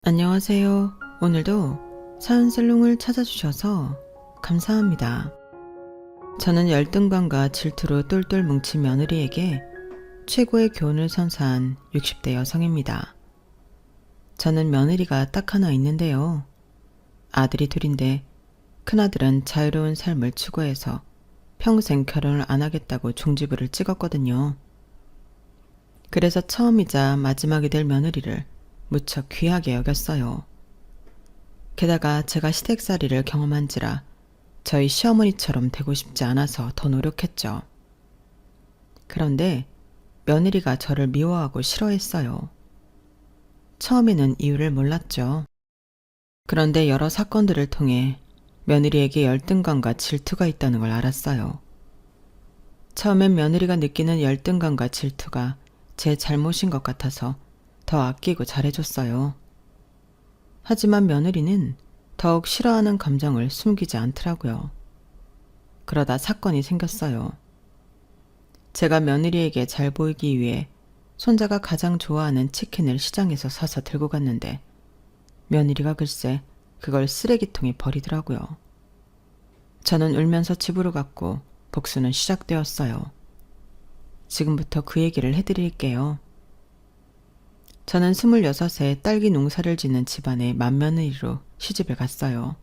안녕하세요. 오늘도 사연슬롱을 찾아주셔서 감사합니다. 저는 열등감과 질투로 똘똘 뭉친 며느리에게 최고의 교훈을 선사한 60대 여성입니다. 저는 며느리가 딱 하나 있는데요. 아들이 둘인데 큰아들은 자유로운 삶을 추구해서 평생 결혼을 안 하겠다고 종지부를 찍었거든요. 그래서 처음이자 마지막이 될 며느리를 무척 귀하게 여겼어요. 게다가 제가 시댁살이를 경험한지라 저희 시어머니처럼 되고 싶지 않아서 더 노력했죠. 그런데 며느리가 저를 미워하고 싫어했어요. 처음에는 이유를 몰랐죠. 그런데 여러 사건들을 통해 며느리에게 열등감과 질투가 있다는 걸 알았어요. 처음엔 며느리가 느끼는 열등감과 질투가 제 잘못인 것 같아서 더 아끼고 잘해줬어요. 하지만 며느리는 더욱 싫어하는 감정을 숨기지 않더라고요. 그러다 사건이 생겼어요. 제가 며느리에게 잘 보이기 위해 손자가 가장 좋아하는 치킨을 시장에서 사서 들고 갔는데 며느리가 글쎄 그걸 쓰레기통에 버리더라고요. 저는 울면서 집으로 갔고 복수는 시작되었어요. 지금부터 그 얘기를 해드릴게요. 저는 26에 딸기 농사를 짓는 집안의 맏며느리로 시집을 갔어요.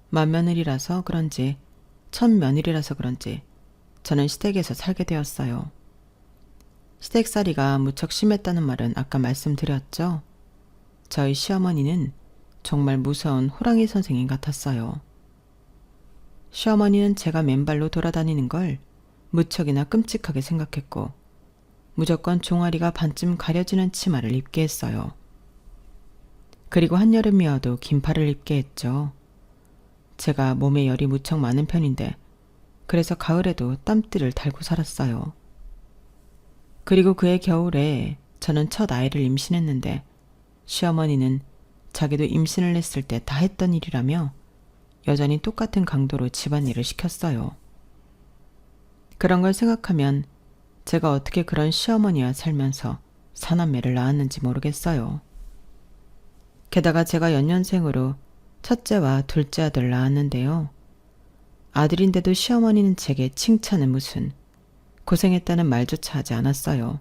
맏며느리라서 그런지 첫 며느리라서 그런지 저는 시댁에서 살게 되었어요. 시댁살이가 무척 심했다는 말은 아까 말씀드렸죠? 저희 시어머니는 정말 무서운 호랑이 선생님 같았어요. 시어머니는 제가 맨발로 돌아다니는 걸 무척이나 끔찍하게 생각했고 무조건 종아리가 반쯤 가려지는 치마를 입게 했어요. 그리고 한여름이어도 긴팔을 입게 했죠. 제가 몸에 열이 무척 많은 편인데 그래서 가을에도 땀띠를 달고 살았어요. 그리고 그해 겨울에 저는 첫 아이를 임신했는데 시어머니는 자기도 임신을 했을 때 다 했던 일이라며 여전히 똑같은 강도로 집안일을 시켰어요. 그런 걸 생각하면 제가 어떻게 그런 시어머니와 살면서 사남매를 낳았는지 모르겠어요. 게다가 제가 연년생으로 첫째와 둘째 아들을 낳았는데요. 아들인데도 시어머니는 제게 칭찬은 무슨 고생했다는 말조차 하지 않았어요.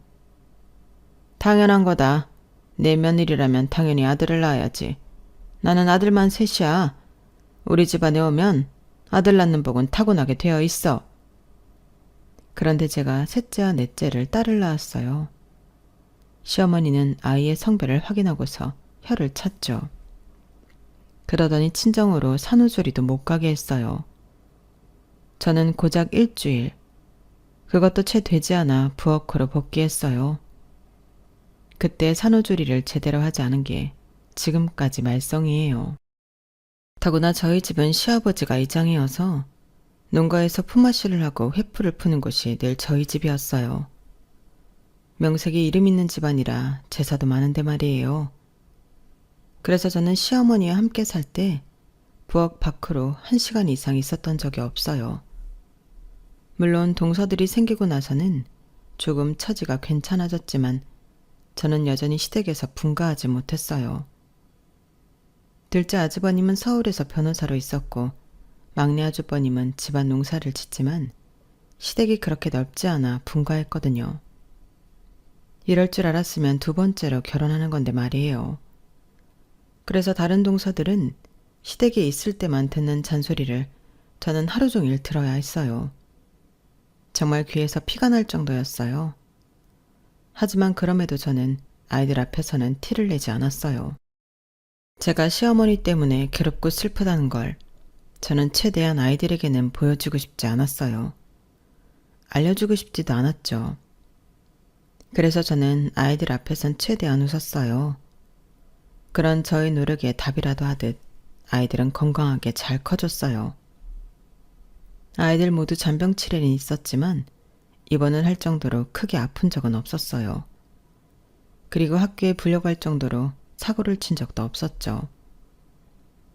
당연한 거다. 내 며느리라면 당연히 아들을 낳아야지. 나는 아들만 셋이야. 우리 집안에 오면 아들 낳는 복은 타고나게 되어 있어. 그런데 제가 셋째와 넷째를 딸을 낳았어요. 시어머니는 아이의 성별을 확인하고서 혀를 찼죠. 그러더니 친정으로 산후조리도 못 가게 했어요. 저는 고작 일주일, 그것도 채 되지 않아 부엌으로 복귀했어요. 그때 산후조리를 제대로 하지 않은 게 지금까지 말썽이에요. 더구나 저희 집은 시아버지가 이장이어서 농가에서 품앗이를 하고 회풀을 푸는 곳이 늘 저희 집이었어요. 명색이 이름 있는 집안이라 제사도 많은데 말이에요. 그래서 저는 시어머니와 함께 살 때 부엌 밖으로 1시간 이상 있었던 적이 없어요. 물론 동서들이 생기고 나서는 조금 처지가 괜찮아졌지만 저는 여전히 시댁에서 분가하지 못했어요. 둘째 아주버님은 서울에서 변호사로 있었고 막내 아주버님은 집안 농사를 짓지만 시댁이 그렇게 넓지 않아 분가했거든요. 이럴 줄 알았으면 두 번째로 결혼하는 건데 말이에요. 그래서 다른 동서들은 시댁에 있을 때만 듣는 잔소리를 저는 하루 종일 들어야 했어요. 정말 귀에서 피가 날 정도였어요. 하지만 그럼에도 저는 아이들 앞에서는 티를 내지 않았어요. 제가 시어머니 때문에 괴롭고 슬프다는 걸 저는 최대한 아이들에게는 보여주고 싶지 않았어요. 알려주고 싶지도 않았죠. 그래서 저는 아이들 앞에선 최대한 웃었어요. 그런 저의 노력에 답이라도 하듯 아이들은 건강하게 잘 커졌어요. 아이들 모두 잔병치레는 있었지만 입원을 할 정도로 크게 아픈 적은 없었어요. 그리고 학교에 불려갈 정도로 사고를 친 적도 없었죠.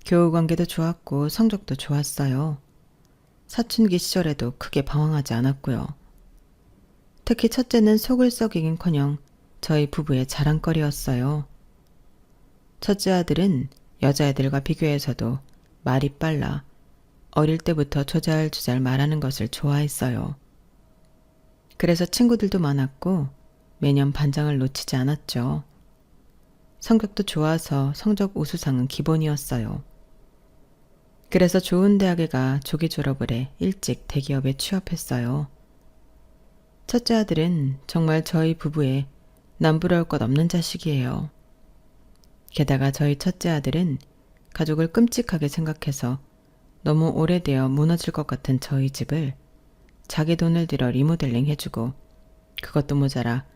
교우 관계도 좋았고 성적도 좋았어요. 사춘기 시절에도 크게 방황하지 않았고요. 특히 첫째는 속을 썩이긴커녕 저희 부부의 자랑거리였어요. 첫째 아들은 여자애들과 비교해서도 말이 빨라 어릴 때부터 조잘조잘 말하는 것을 좋아했어요. 그래서 친구들도 많았고 매년 반장을 놓치지 않았죠. 성격도 좋아서 성적 우수상은 기본이었어요. 그래서 좋은 대학에 가 조기 졸업을 해 일찍 대기업에 취업했어요. 첫째 아들은 정말 저희 부부의 남부러울 것 없는 자식이에요. 게다가 저희 첫째 아들은 가족을 끔찍하게 생각해서 너무 오래되어 무너질 것 같은 저희 집을 자기 돈을 들여 리모델링 해주고 그것도 모자라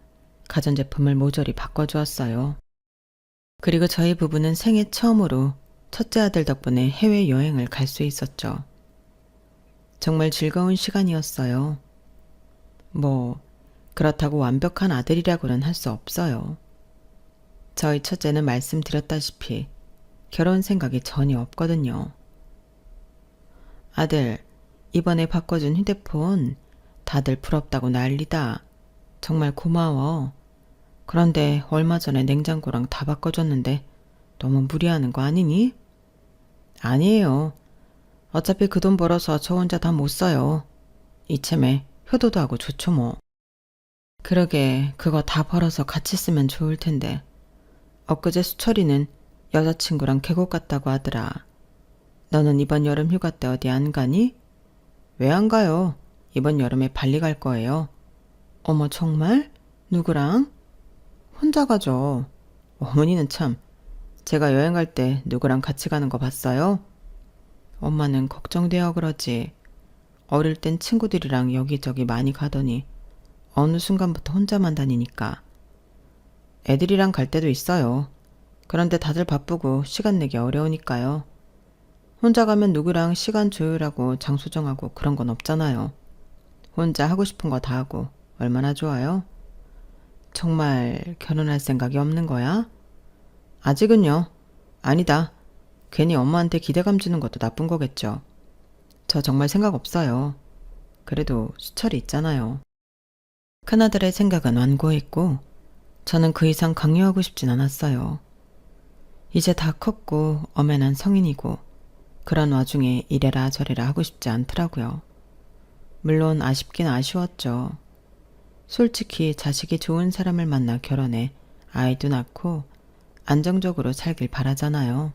가전제품을 모조리 바꿔주었어요. 그리고 저희 부부는 생애 처음으로 첫째 아들 덕분에 해외여행을 갈 수 있었죠. 정말 즐거운 시간이었어요. 그렇다고 완벽한 아들이라고는 할 수 없어요. 저희 첫째는 말씀드렸다시피 결혼 생각이 전혀 없거든요. 아들, 이번에 바꿔준 휴대폰 다들 부럽다고 난리다. 정말 고마워. 그런데 얼마 전에 냉장고랑 다 바꿔줬는데 너무 무리하는 거 아니니? 아니에요. 어차피 그 돈 벌어서 저 혼자 다 못 써요. 이참에 효도도 하고 좋죠 뭐. 그러게 그거 다 벌어서 같이 쓰면 좋을 텐데. 엊그제 수철이는 여자친구랑 계곡 갔다고 하더라. 너는 이번 여름 휴가 때 어디 안 가니? 왜 안 가요? 이번 여름에 발리 갈 거예요. 어머 정말? 누구랑? 혼자 가죠. 어머니는 참, 제가 여행 갈 때 누구랑 같이 가는 거 봤어요? 엄마는 걱정되어 그러지. 어릴 땐 친구들이랑 여기저기 많이 가더니 어느 순간부터 혼자만 다니니까. 애들이랑 갈 때도 있어요. 그런데 다들 바쁘고 시간 내기 어려우니까요. 혼자 가면 누구랑 시간 조율하고 장소 정하고 그런 건 없잖아요. 혼자 하고 싶은 거 다 하고 얼마나 좋아요? 정말 결혼할 생각이 없는 거야? 아직은요. 아니다. 괜히 엄마한테 기대감 주는 것도 나쁜 거겠죠. 저 정말 생각 없어요. 그래도 수철이 있잖아요. 큰아들의 생각은 완고했고 저는 그 이상 강요하고 싶진 않았어요. 이제 다 컸고 엄연한 성인이고 그런 와중에 이래라 저래라 하고 싶지 않더라고요. 물론 아쉽긴 아쉬웠죠. 솔직히 자식이 좋은 사람을 만나 결혼해 아이도 낳고 안정적으로 살길 바라잖아요.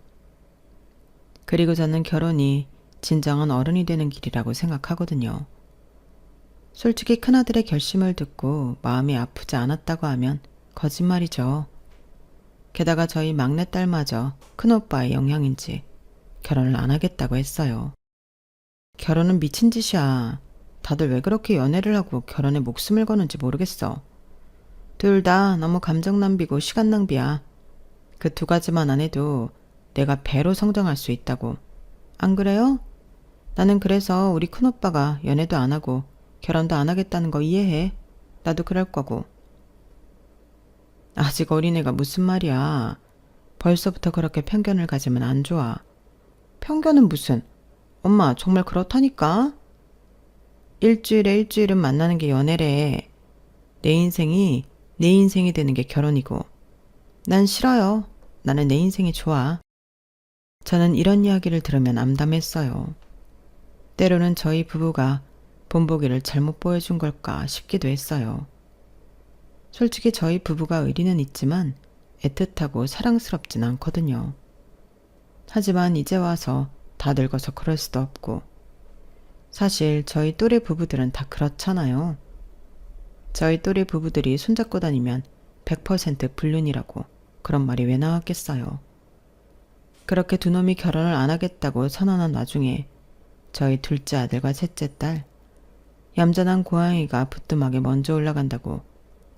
그리고 저는 결혼이 진정한 어른이 되는 길이라고 생각하거든요. 솔직히 큰아들의 결심을 듣고 마음이 아프지 않았다고 하면 거짓말이죠. 게다가 저희 막내딸마저 큰오빠의 영향인지 결혼을 안 하겠다고 했어요. 결혼은 미친 짓이야. 다들 왜 그렇게 연애를 하고 결혼에 목숨을 거는지 모르겠어. 둘 다 너무 감정 낭비고 시간 낭비야. 그 두 가지만 안 해도 내가 배로 성장할 수 있다고. 안 그래요? 나는 그래서 우리 큰오빠가 연애도 안 하고 결혼도 안 하겠다는 거 이해해. 나도 그럴 거고. 아직 어린애가 무슨 말이야. 벌써부터 그렇게 편견을 가지면 안 좋아. 편견은 무슨. 엄마 정말 그렇다니까. 일주일에 일주일은 만나는 게 연애래. 내 인생이 내 인생이 되는 게 결혼이고. 난 싫어요. 나는 내 인생이 좋아. 저는 이런 이야기를 들으면 암담했어요. 때로는 저희 부부가 본보기를 잘못 보여준 걸까 싶기도 했어요. 솔직히 저희 부부가 의리는 있지만 애틋하고 사랑스럽진 않거든요. 하지만 이제 와서 다 늙어서 그럴 수도 없고 사실 저희 또래 부부들은 다 그렇잖아요. 저희 또래 부부들이 손잡고 다니면 100% 불륜이라고 그런 말이 왜 나왔겠어요. 그렇게 두 놈이 결혼을 안 하겠다고 선언한 와중에 저희 둘째 아들과 셋째 딸 얌전한 고양이가 부뚜막에 먼저 올라간다고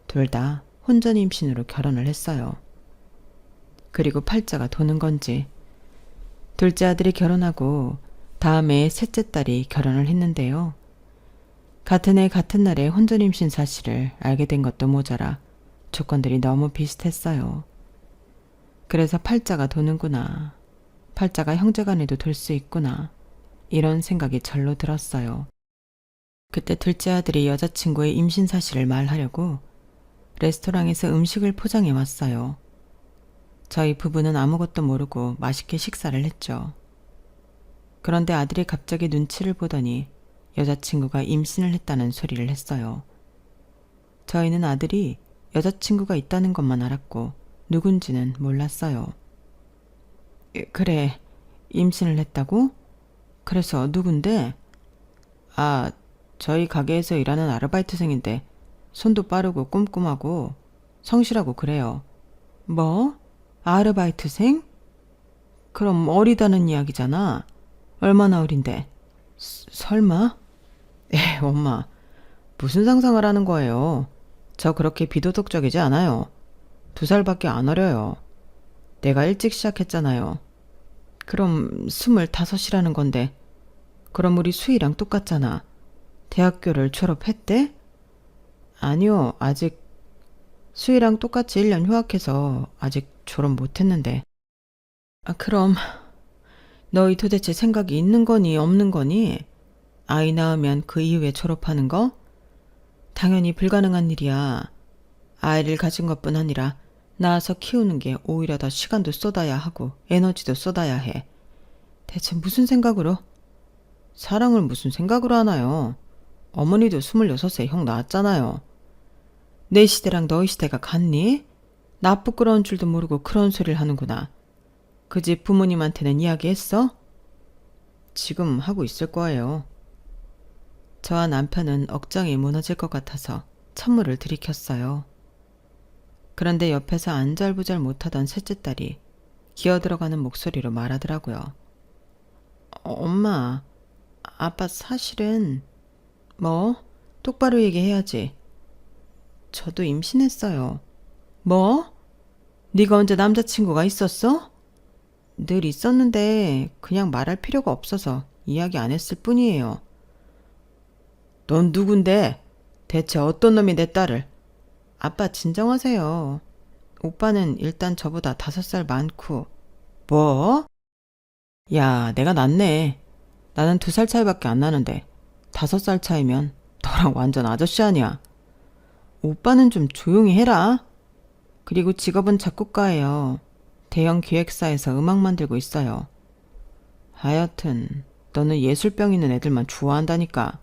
둘 다 혼전 임신으로 결혼을 했어요. 그리고 팔자가 도는 건지 둘째 아들이 결혼하고 다음에 셋째 딸이 결혼을 했는데요. 같은 해 같은 날에 혼전 임신 사실을 알게 된 것도 모자라 조건들이 너무 비슷했어요. 그래서 팔자가 도는구나. 팔자가 형제간에도 돌 수 있구나. 이런 생각이 절로 들었어요. 그때 둘째 아들이 여자친구의 임신 사실을 말하려고 레스토랑에서 음식을 포장해 왔어요. 저희 부부는 아무것도 모르고 맛있게 식사를 했죠. 그런데 아들이 갑자기 눈치를 보더니 여자친구가 임신을 했다는 소리를 했어요. 저희는 아들이 여자친구가 있다는 것만 알았고 누군지는 몰랐어요. 그래, 임신을 했다고? 그래서 누군데? 아, 저희 가게에서 일하는 아르바이트생인데 손도 빠르고 꼼꼼하고 성실하고 그래요. 뭐? 아르바이트생? 그럼 어리다는 이야기잖아. 얼마나 어린데? 설마? 엄마, 무슨 상상을 하는 거예요? 저 그렇게 비도덕적이지 않아요. 2살밖에 안 어려요. 내가 일찍 시작했잖아요. 그럼 25이라는 건데, 그럼 우리 수희랑 똑같잖아. 대학교를 졸업했대? 아니요, 아직 수희랑 똑같이 1년 휴학해서 아직 졸업 못했는데. 그럼 너희 도대체 생각이 있는 거니 없는 거니? 아이 낳으면 그 이후에 졸업하는 거? 당연히 불가능한 일이야. 아이를 가진 것뿐 아니라 낳아서 키우는 게 오히려 더 시간도 쏟아야 하고 에너지도 쏟아야 해. 대체 무슨 생각으로? 사랑을 무슨 생각으로 하나요? 어머니도 26세 형 낳았잖아요. 내 시대랑 너희 시대가 같니? 나 부끄러운 줄도 모르고 그런 소리를 하는구나. 그 집 부모님한테는 이야기했어? 지금 하고 있을 거예요. 저와 남편은 억장이 무너질 것 같아서 찬물을 들이켰어요. 그런데 옆에서 안절부절 못하던 셋째 딸이 기어들어가는 목소리로 말하더라고요. 엄마, 아빠 사실은... 뭐? 똑바로 얘기해야지. 저도 임신했어요. 뭐? 네가 언제 남자친구가 있었어? 늘 있었는데 그냥 말할 필요가 없어서 이야기 안 했을 뿐이에요. 넌 누군데? 대체 어떤 놈이 내 딸을? 아빠 진정하세요. 오빠는 일단 저보다 5살 많고. 뭐? 야, 내가 낫네. 나는 2살 차이밖에 안 나는데 5살 차이면 너랑 완전 아저씨 아니야. 오빠는 좀 조용히 해라. 그리고 직업은 작곡가예요. 대형 기획사에서 음악 만들고 있어요. 하여튼 너는 예술병 있는 애들만 좋아한다니까.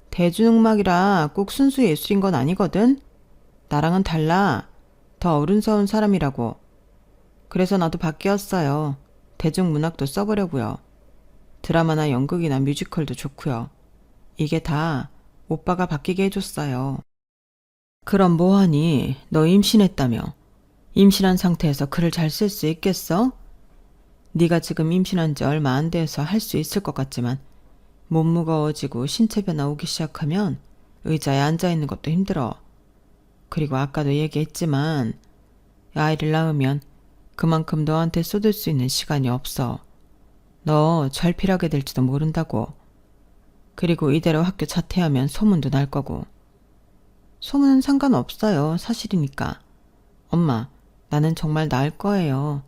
대중음악이라 꼭 순수 예술인 건 아니거든. 나랑은 달라. 더 어른스러운 사람이라고. 그래서 나도 바뀌었어요. 대중문학도 써보려고요. 드라마나 연극이나 뮤지컬도 좋고요. 이게 다 오빠가 바뀌게 해줬어요. 그럼 뭐하니? 너 임신했다며. 임신한 상태에서 글을 잘 쓸 수 있겠어? 네가 지금 임신한 지 얼마 안 돼서 할 수 있을 것 같지만 몸 무거워지고 신체 변화 오기 시작하면 의자에 앉아있는 것도 힘들어. 그리고 아까도 얘기했지만 아이를 낳으면 그만큼 너한테 쏟을 수 있는 시간이 없어. 너 절필하게 될지도 모른다고. 그리고 이대로 학교 자퇴하면 소문도 날 거고. 소문은 상관없어요. 사실이니까. 엄마, 나는 정말 나을 거예요.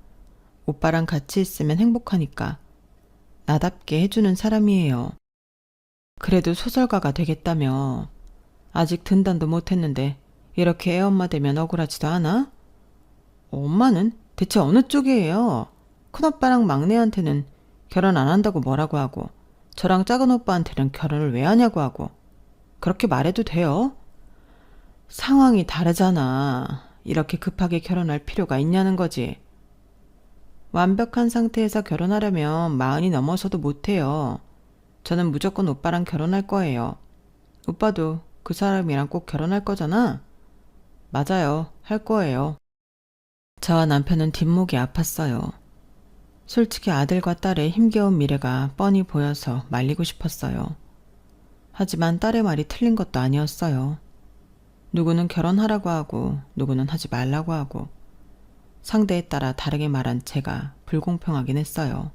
오빠랑 같이 있으면 행복하니까. 나답게 해주는 사람이에요. 그래도 소설가가 되겠다며. 아직 등단도 못했는데 이렇게 애엄마 되면 억울하지도 않아? 엄마는 대체 어느 쪽이에요? 큰오빠랑 막내한테는 결혼 안 한다고 뭐라고 하고 저랑 작은 오빠한테는 결혼을 왜 하냐고 하고. 그렇게 말해도 돼요? 상황이 다르잖아. 이렇게 급하게 결혼할 필요가 있냐는 거지. 완벽한 상태에서 결혼하려면 40이 넘어서도 못해요. 저는 무조건 오빠랑 결혼할 거예요. 오빠도 그 사람이랑 꼭 결혼할 거잖아? 맞아요. 할 거예요. 저와 남편은 뒷목이 아팠어요. 솔직히 아들과 딸의 힘겨운 미래가 뻔히 보여서 말리고 싶었어요. 하지만 딸의 말이 틀린 것도 아니었어요. 누구는 결혼하라고 하고 누구는 하지 말라고 하고 상대에 따라 다르게 말한 제가 불공평하긴 했어요.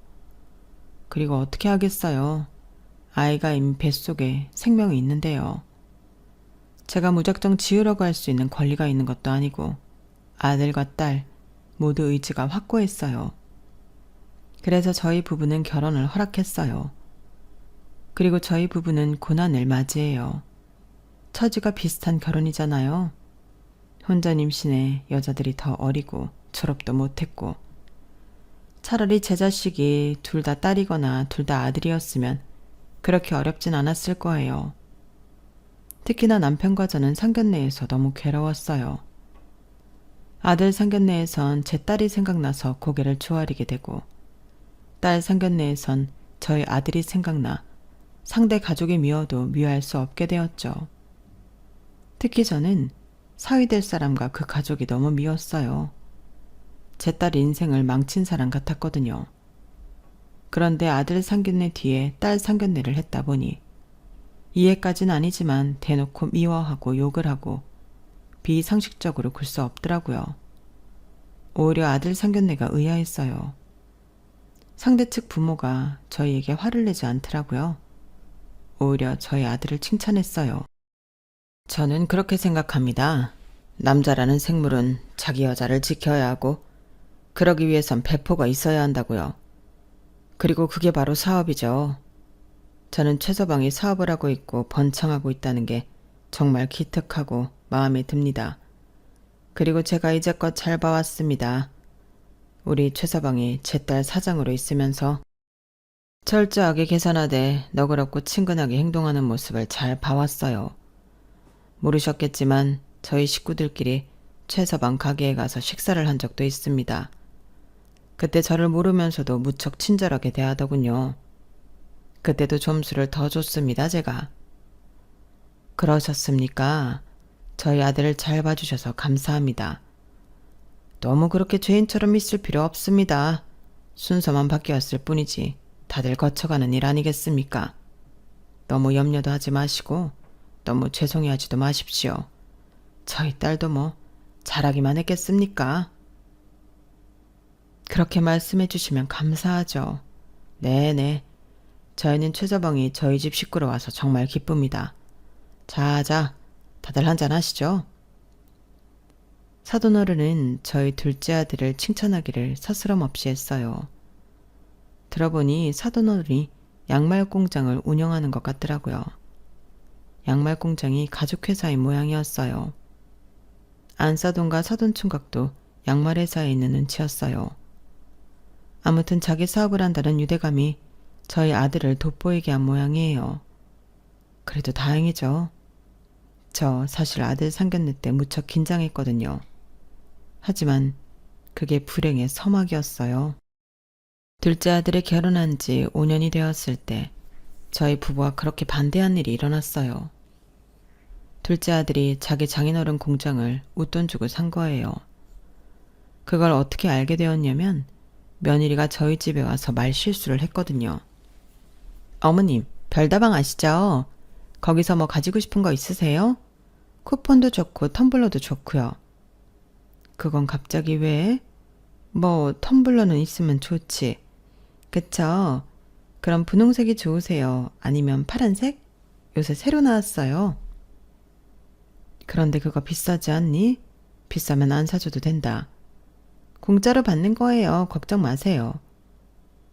그리고 어떻게 하겠어요. 아이가 이미 뱃속에 생명이 있는데요. 제가 무작정 지으려고 할 수 있는 권리가 있는 것도 아니고 아들과 딸 모두 의지가 확고했어요. 그래서 저희 부부는 결혼을 허락했어요. 그리고 저희 부부는 고난을 맞이해요. 처지가 비슷한 결혼이잖아요. 혼자 임신해 여자들이 더 어리고 졸업도 못했고. 차라리 제 자식이 둘 다 딸이거나 둘 다 아들이었으면 그렇게 어렵진 않았을 거예요. 특히나 남편과 저는 상견례에서 너무 괴로웠어요. 아들 상견례에선 제 딸이 생각나서 고개를 조아리게 되고, 딸 상견례에선 저희 아들이 생각나 상대 가족이 미워도 미워할 수 없게 되었죠. 특히 저는 사위 될 사람과 그 가족이 너무 미웠어요. 제 딸 인생을 망친 사람 같았거든요. 그런데 아들 상견례 뒤에 딸 상견례를 했다 보니 이해까진 아니지만 대놓고 미워하고 욕을 하고 비상식적으로 굴 수 없더라고요. 오히려 아들 상견례가 의아했어요. 상대 측 부모가 저희에게 화를 내지 않더라고요. 오히려 저희 아들을 칭찬했어요. 저는 그렇게 생각합니다. 남자라는 생물은 자기 여자를 지켜야 하고 그러기 위해선 배포가 있어야 한다고요. 그리고 그게 바로 사업이죠. 저는 최서방이 사업을 하고 있고 번창하고 있다는 게 정말 기특하고 마음에 듭니다. 그리고 제가 이제껏 잘 봐왔습니다. 우리 최서방이 제 딸 사장으로 있으면서 철저하게 계산하되 너그럽고 친근하게 행동하는 모습을 잘 봐왔어요. 모르셨겠지만 저희 식구들끼리 최서방 가게에 가서 식사를 한 적도 있습니다. 그때 저를 모르면서도 무척 친절하게 대하더군요. 그때도 점수를 더 줬습니다, 제가. 그러셨습니까? 저희 아들을 잘 봐주셔서 감사합니다. 너무 그렇게 죄인처럼 있을 필요 없습니다. 순서만 바뀌었을 뿐이지 다들 거쳐가는 일 아니겠습니까? 너무 염려도 하지 마시고 너무 죄송해하지도 마십시오. 저희 딸도 뭐 잘하기만 했겠습니까? 그렇게 말씀해 주시면 감사하죠. 네네. 저희는 최서방이 저희 집 식구로 와서 정말 기쁩니다. 자자, 다들 한잔 하시죠. 사돈어른은 저희 둘째 아들을 칭찬하기를 서스럼 없이 했어요. 들어보니 사돈어른이 양말 공장을 운영하는 것 같더라고요. 양말 공장이 가족회사인 모양이었어요. 안사돈과 사돈총각도 양말 회사에 있는 눈치였어요. 아무튼 자기 사업을 한다는 유대감이 저희 아들을 돋보이게 한 모양이에요. 그래도 다행이죠. 저 사실 아들 상견례 때 무척 긴장했거든요. 하지만 그게 불행의 서막이었어요. 둘째 아들이 결혼한 지 5년이 되었을 때 저희 부부와 그렇게 반대한 일이 일어났어요. 둘째 아들이 자기 장인어른 공장을 웃돈 주고 산 거예요. 그걸 어떻게 알게 되었냐면 며느리가 저희 집에 와서 말실수를 했거든요. 어머님, 별다방 아시죠? 거기서 뭐 가지고 싶은 거 있으세요? 쿠폰도 좋고 텀블러도 좋고요. 그건 갑자기 왜? 뭐 텀블러는 있으면 좋지. 그쵸? 그럼 분홍색이 좋으세요? 아니면 파란색? 요새 새로 나왔어요. 그런데 그거 비싸지 않니? 비싸면 안 사줘도 된다. 공짜로 받는 거예요. 걱정 마세요.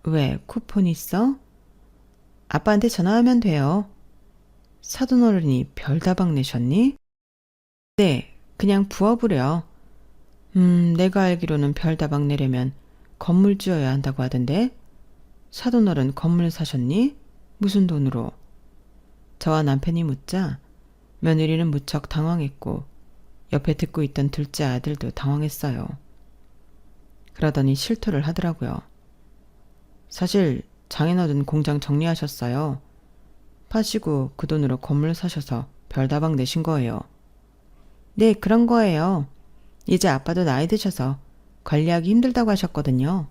왜? 쿠폰 있어? 아빠한테 전화하면 돼요. 사돈어른이 별다방 내셨니? 네, 그냥 부업으려. 내가 알기로는 별다방 내려면 건물 지어야 한다고 하던데. 사돈어른 건물 사셨니? 무슨 돈으로? 저와 남편이 묻자 며느리는 무척 당황했고 옆에 듣고 있던 둘째 아들도 당황했어요. 그러더니 실토를 하더라고요. 사실 장인어른 공장 정리하셨어요. 파시고 그 돈으로 건물 사셔서 별다방 내신 거예요. 네, 그런 거예요. 이제 아빠도 나이 드셔서 관리하기 힘들다고 하셨거든요.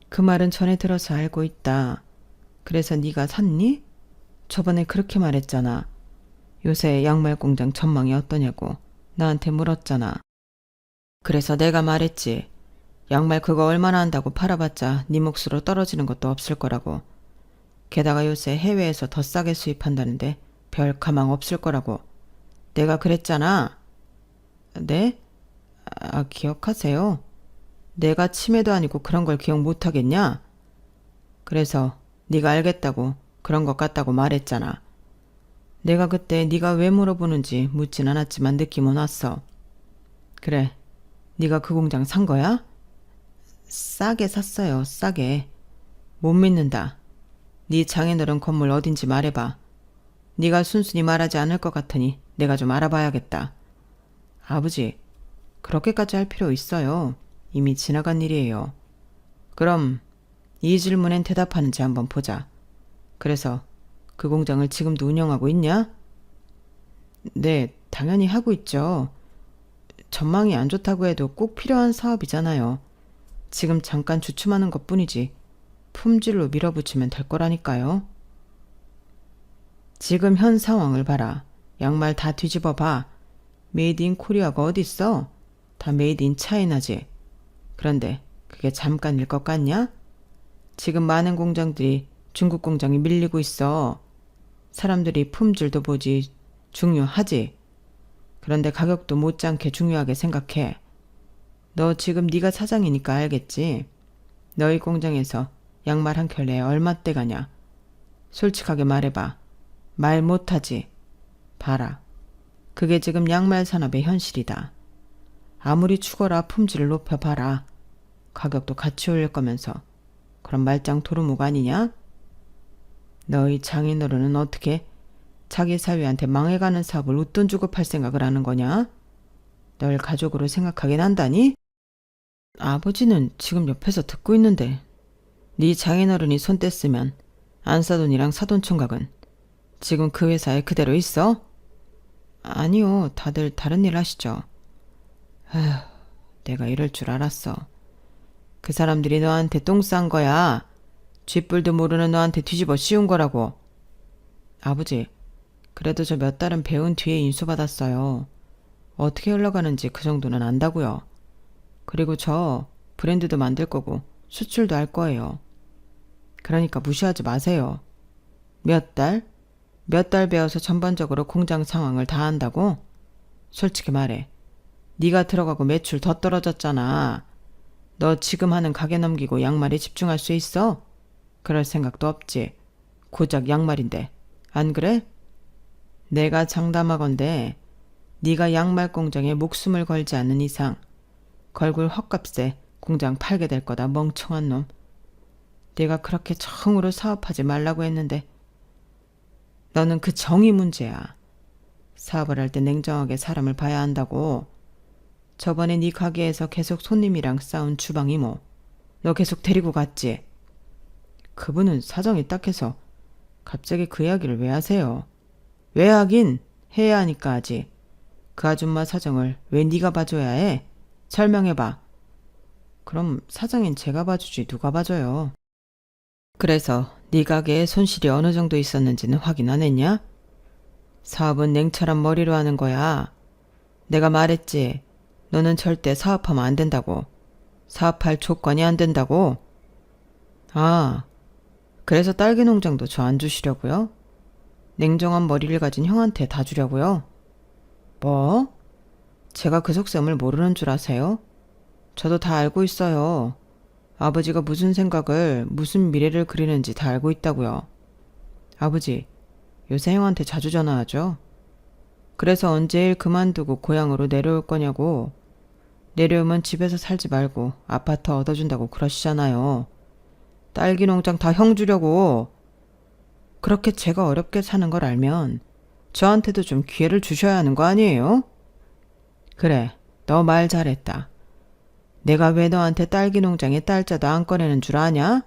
그 말은 전에 들어서 알고 있다. 그래서 네가 샀니? 저번에 그렇게 말했잖아. 요새 양말 공장 전망이 어떠냐고 나한테 물었잖아. 그래서 내가 말했지. 양말 그거 얼마나 한다고 팔아봤자 네 몫으로 떨어지는 것도 없을 거라고. 게다가 요새 해외에서 더 싸게 수입한다는데 별 가망 없을 거라고. 내가 그랬잖아. 네? 기억하세요? 내가 치매도 아니고 그런 걸 기억 못하겠냐? 그래서 네가 알겠다고 그런 것 같다고 말했잖아. 내가 그때 네가 왜 물어보는지 묻진 않았지만 느낌은 왔어. 그래, 네가 그 공장 산 거야? 싸게 샀어요, 싸게. 못 믿는다. 네 장인어른 건물 어딘지 말해봐. 네가 순순히 말하지 않을 것 같으니 내가 좀 알아봐야겠다. 아버지, 그렇게까지 할 필요 있어요. 이미 지나간 일이에요. 그럼 이 질문엔 대답하는지 한번 보자. 그래서 그 공장을 지금도 운영하고 있냐? 네, 당연히 하고 있죠. 전망이 안 좋다고 해도 꼭 필요한 사업이잖아요. 지금 잠깐 주춤하는 것뿐이지 품질로 밀어붙이면 될 거라니까요. 지금 현 상황을 봐라. 양말 다 뒤집어 봐. 메이드 인 코리아가 어딨어? 다 메이드 인 차이나지. 그런데 그게 잠깐일 것 같냐? 지금 많은 공장들이 중국 공장에 밀리고 있어. 사람들이 품질도 보지 중요하지. 그런데 가격도 못지않게 중요하게 생각해. 너 지금 네가 사장이니까 알겠지? 너희 공장에서 양말 한 켤레에 얼마대 가냐? 솔직하게 말해봐. 말 못하지? 봐라. 그게 지금 양말 산업의 현실이다. 아무리 죽어라 품질을 높여봐라. 가격도 같이 올릴 거면서. 그럼 말짱 도루묵 아니냐? 너희 장인어른은 어떻게 자기 사위한테 망해가는 사업을 웃돈 주고 팔 생각을 하는 거냐? 널 가족으로 생각하긴 한다니? 아버지는 지금 옆에서 듣고 있는데 네 장인어른이 손 뗐으면 안사돈이랑 사돈총각은 지금 그 회사에 그대로 있어? 아니요, 다들 다른 일 하시죠. 아휴, 내가 이럴 줄 알았어. 그 사람들이 너한테 똥 싼 거야. 쥐뿔도 모르는 너한테 뒤집어 씌운 거라고. 아버지, 그래도 저 몇 달은 배운 뒤에 인수받았어요. 어떻게 흘러가는지 그 정도는 안다고요. 그리고 저 브랜드도 만들 거고 수출도 할 거예요. 그러니까 무시하지 마세요. 몇 달? 몇 달 배워서 전반적으로 공장 상황을 다 안다고? 솔직히 말해. 네가 들어가고 매출 더 떨어졌잖아. 너 지금 하는 가게 넘기고 양말에 집중할 수 있어? 그럴 생각도 없지. 고작 양말인데. 안 그래? 내가 장담하건대 네가 양말 공장에 목숨을 걸지 않는 이상 걸굴 헛값에 공장 팔게 될 거다, 멍청한 놈. 내가 그렇게 정으로 사업하지 말라고 했는데 너는 그 정이 문제야. 사업을 할 때 냉정하게 사람을 봐야 한다고. 저번에 네 가게에서 계속 손님이랑 싸운 주방 이모, 너 계속 데리고 갔지? 그분은 사정이 딱해서 갑자기 그 이야기를 왜 하세요? 왜 하긴 해야 하니까 하지. 그 아줌마 사정을 왜 네가 봐줘야 해? 설명해봐. 그럼 사장인 제가 봐주지 누가 봐줘요. 그래서 네 가게에 손실이 어느 정도 있었는지는 확인 안 했냐? 사업은 냉철한 머리로 하는 거야. 내가 말했지. 너는 절대 사업하면 안 된다고. 사업할 조건이 안 된다고. 아, 그래서 딸기 농장도 저 안 주시려고요? 냉정한 머리를 가진 형한테 다 주려고요? 뭐? 제가 그 속셈을 모르는 줄 아세요? 저도 다 알고 있어요. 아버지가 무슨 생각을, 무슨 미래를 그리는지 다 알고 있다고요. 아버지, 요새 형한테 자주 전화하죠? 그래서 언제 일 그만두고 고향으로 내려올 거냐고. 내려오면 집에서 살지 말고 아파트 얻어준다고 그러시잖아요. 딸기 농장 다 형 주려고. 그렇게 제가 어렵게 사는 걸 알면 저한테도 좀 기회를 주셔야 하는 거 아니에요? 그래, 너 말 잘했다. 내가 왜 너한테 딸기 농장에 딸자도 안 꺼내는 줄 아냐?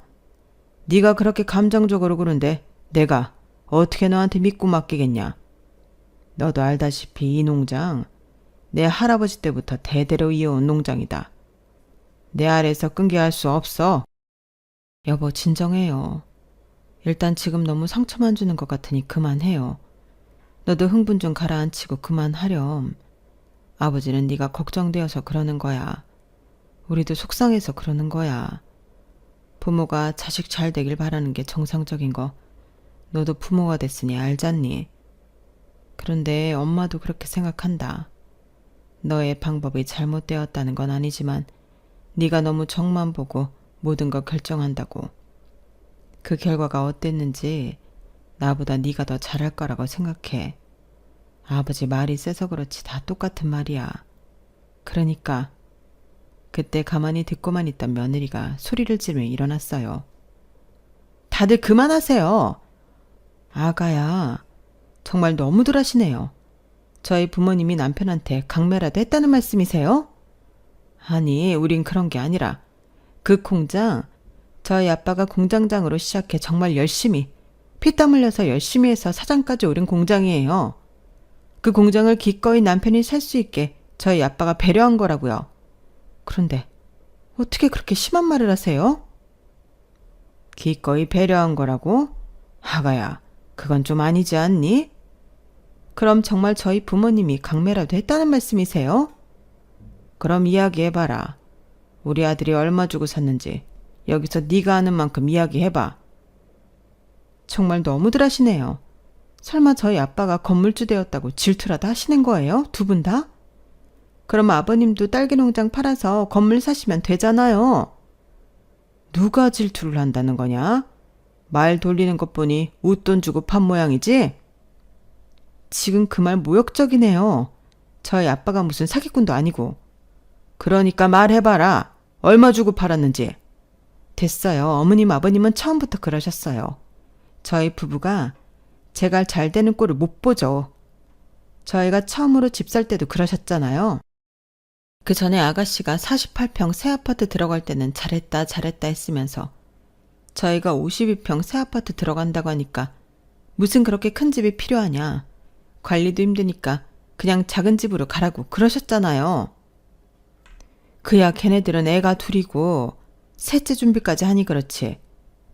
네가 그렇게 감정적으로 구는데 내가 어떻게 너한테 믿고 맡기겠냐? 너도 알다시피 이 농장 내 할아버지 때부터 대대로 이어온 농장이다. 내 아래에서 끊게 할 수 없어. 여보, 진정해요. 일단 지금 너무 상처만 주는 것 같으니 그만해요. 너도 흥분 좀 가라앉히고 그만하렴. 아버지는 네가 걱정되어서 그러는 거야. 우리도 속상해서 그러는 거야. 부모가 자식 잘 되길 바라는 게 정상적인 거 너도 부모가 됐으니 알잖니. 그런데 엄마도 그렇게 생각한다. 너의 방법이 잘못되었다는 건 아니지만 네가 너무 정만 보고 모든 걸 결정한다고. 그 결과가 어땠는지 나보다 네가 더 잘할 거라고 생각해. 아버지 말이 세서 그렇지 다 똑같은 말이야. 그러니까 그때 가만히 듣고만 있던 며느리가 소리를 지르며 일어났어요. 다들 그만하세요. 아가야, 정말 너무들 하시네요. 저희 부모님이 남편한테 강매라도 했다는 말씀이세요? 아니, 우린 그런 게 아니라 그 공장, 저희 아빠가 공장장으로 시작해 정말 열심히, 피땀 흘려서 열심히 해서 사장까지 오른 공장이에요. 그 공장을 기꺼이 남편이 살 수 있게 저희 아빠가 배려한 거라고요. 그런데 어떻게 그렇게 심한 말을 하세요? 기꺼이 배려한 거라고? 아가야, 그건 좀 아니지 않니? 그럼 정말 저희 부모님이 강매라도 했다는 말씀이세요? 그럼 이야기해봐라. 우리 아들이 얼마 주고 샀는지 여기서 네가 아는 만큼 이야기해봐. 정말 너무들 하시네요. 설마 저희 아빠가 건물주 되었다고 질투라도 하시는 거예요? 두 분 다? 그럼 아버님도 딸기 농장 팔아서 건물 사시면 되잖아요. 누가 질투를 한다는 거냐? 말 돌리는 것 보니 웃돈 주고 판 모양이지? 지금 그 말 모욕적이네요. 저희 아빠가 무슨 사기꾼도 아니고. 그러니까 말해봐라. 얼마 주고 팔았는지. 됐어요. 어머님 아버님은 처음부터 그러셨어요. 저희 부부가 제가 잘 되는 꼴을 못 보죠. 저희가 처음으로 집 살 때도 그러셨잖아요. 그 전에 아가씨가 48평 새 아파트 들어갈 때는 잘했다 했으면서 저희가 52평 새 아파트 들어간다고 하니까 무슨 그렇게 큰 집이 필요하냐. 관리도 힘드니까 그냥 작은 집으로 가라고 그러셨잖아요. 그야 걔네들은 애가 둘이고 셋째 준비까지 하니 그렇지.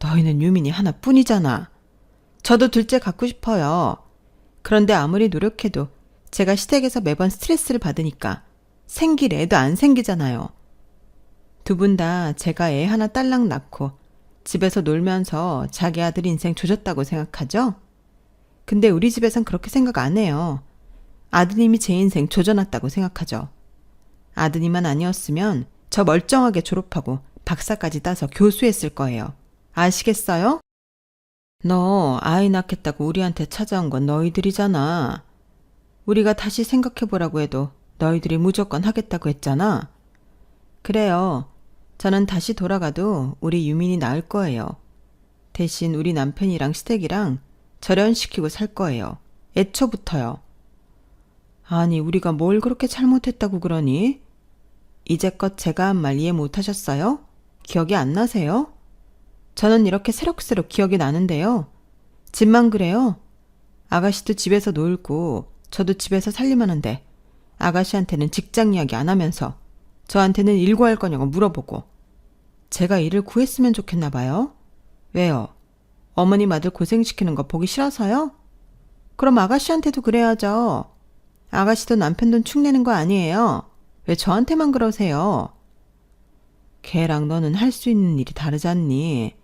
너희는 유민이 하나뿐이잖아. 저도 둘째 갖고 싶어요. 그런데 아무리 노력해도 제가 시댁에서 매번 스트레스를 받으니까 생길 애도 안 생기잖아요. 두 분 다 제가 애 하나 딸랑 낳고 집에서 놀면서 자기 아들 인생 조졌다고 생각하죠? 근데 우리 집에선 그렇게 생각 안 해요. 아드님이 제 인생 조져놨다고 생각하죠. 아드님만 아니었으면 저 멀쩡하게 졸업하고 박사까지 따서 교수했을 거예요. 아시겠어요? 너 아이 낳겠다고 우리한테 찾아온 건 너희들이잖아. 우리가 다시 생각해보라고 해도 너희들이 무조건 하겠다고 했잖아. 그래요. 저는 다시 돌아가도 우리 유민이 낳을 거예요. 대신 우리 남편이랑 시댁이랑 절연시키고 살 거예요. 애초부터요. 아니, 우리가 뭘 그렇게 잘못했다고 그러니? 이제껏 제가 한 말 이해 못하셨어요? 기억이 안 나세요? 저는 이렇게 새록새록 기억이 나는데요. 집만 그래요. 아가씨도 집에서 놀고 저도 집에서 살림하는데 아가씨한테는 직장 이야기 안 하면서 저한테는 일구할 거냐고 물어보고 제가 일을 구했으면 좋겠나 봐요. 왜요? 어머님 아들 고생시키는 거 보기 싫어서요? 그럼 아가씨한테도 그래야죠. 아가씨도 남편 돈 축내는 거 아니에요? 왜 저한테만 그러세요? 걔랑 너는 할 수 있는 일이 다르잖니.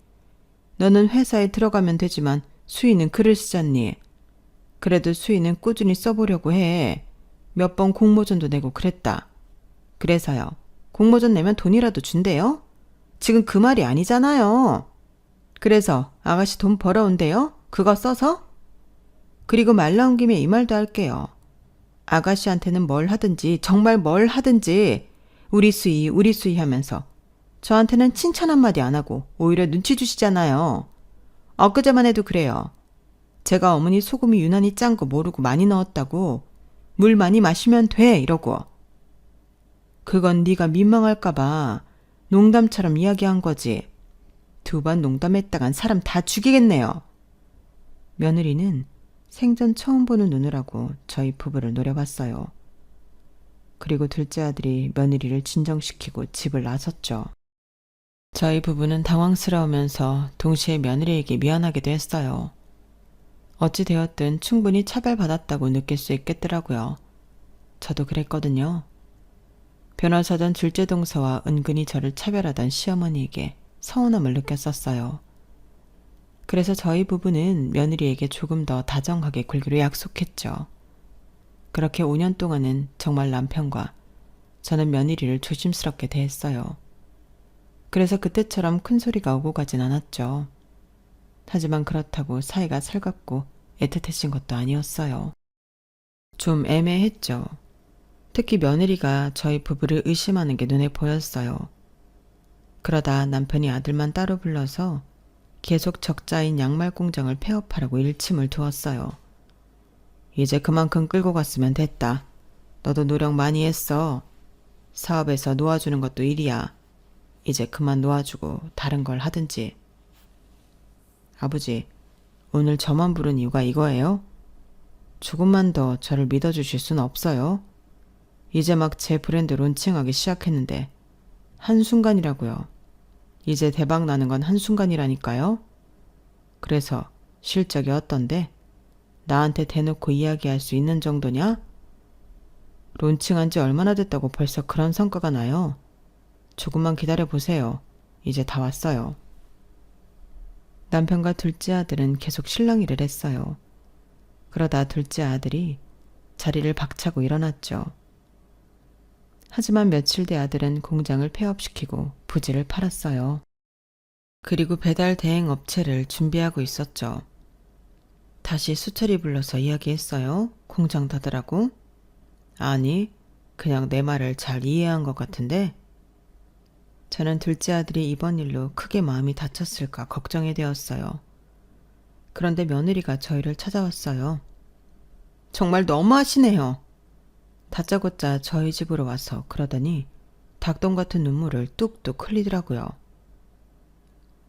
너는 회사에 들어가면 되지만 수희는 글을 쓰잖니. 그래도 수희는 꾸준히 써보려고 해. 몇 번 공모전도 내고 그랬다. 그래서요. 공모전 내면 돈이라도 준대요? 지금 그 말이 아니잖아요. 그래서 아가씨 돈 벌어온대요? 그거 써서? 그리고 말 나온 김에 이 말도 할게요. 아가씨한테는 뭘 하든지 정말 뭘 하든지 우리 수희 하면서 저한테는 칭찬 한마디 안 하고 오히려 눈치 주시잖아요. 엊그제만 해도 그래요. 제가 어머니 소금이 유난히 짠 거 모르고 많이 넣었다고 물 많이 마시면 돼 이러고. 그건 네가 민망할까 봐 농담처럼 이야기한 거지. 두 번 농담했다간 사람 다 죽이겠네요. 며느리는 생전 처음 보는 눈으라고 저희 부부를 노려봤어요. 그리고 둘째 아들이 며느리를 진정시키고 집을 나섰죠. 저희 부부는 당황스러우면서 동시에 며느리에게 미안하기도 했어요. 어찌 되었든 충분히 차별받았다고 느낄 수 있겠더라고요. 저도 그랬거든요. 변호사던 둘째 동서와 은근히 저를 차별하던 시어머니에게 서운함을 느꼈었어요. 그래서 저희 부부는 며느리에게 조금 더 다정하게 굴기로 약속했죠. 그렇게 5년 동안은 정말 남편과 저는 며느리를 조심스럽게 대했어요. 그래서 그때처럼 큰 소리가 오고 가진 않았죠. 하지만 그렇다고 사이가 살갑고 애틋해진 것도 아니었어요. 좀 애매했죠. 특히 며느리가 저희 부부를 의심하는 게 눈에 보였어요. 그러다 남편이 아들만 따로 불러서 계속 적자인 양말 공장을 폐업하라고 일침을 두었어요. 이제 그만큼 끌고 갔으면 됐다. 너도 노력 많이 했어. 사업에서 놓아주는 것도 일이야. 이제 그만 놓아주고 다른 걸 하든지. 아버지, 오늘 저만 부른 이유가 이거예요? 조금만 더 저를 믿어주실 순 없어요? 이제 막 제 브랜드 론칭하기 시작했는데 한순간이라고요. 이제 대박 나는 건 한순간이라니까요. 그래서 실적이 어떤데? 나한테 대놓고 이야기할 수 있는 정도냐? 론칭한 지 얼마나 됐다고 벌써 그런 성과가 나요? 조금만 기다려보세요. 이제 다 왔어요. 남편과 둘째 아들은 계속 실랑이를 했어요. 그러다 둘째 아들이 자리를 박차고 일어났죠. 하지만 며칠 뒤 아들은 공장을 폐업시키고 부지를 팔았어요. 그리고 배달 대행 업체를 준비하고 있었죠. 다시 수철이 불러서 이야기했어요. 공장 닫으라고? 아니, 그냥 내 말을 잘 이해한 것 같은데. 저는 둘째 아들이 이번 일로 크게 마음이 다쳤을까 걱정이 되었어요. 그런데 며느리가 저희를 찾아왔어요. 정말 너무하시네요. 다짜고짜 저희 집으로 와서 그러더니 닭똥 같은 눈물을 뚝뚝 흘리더라고요.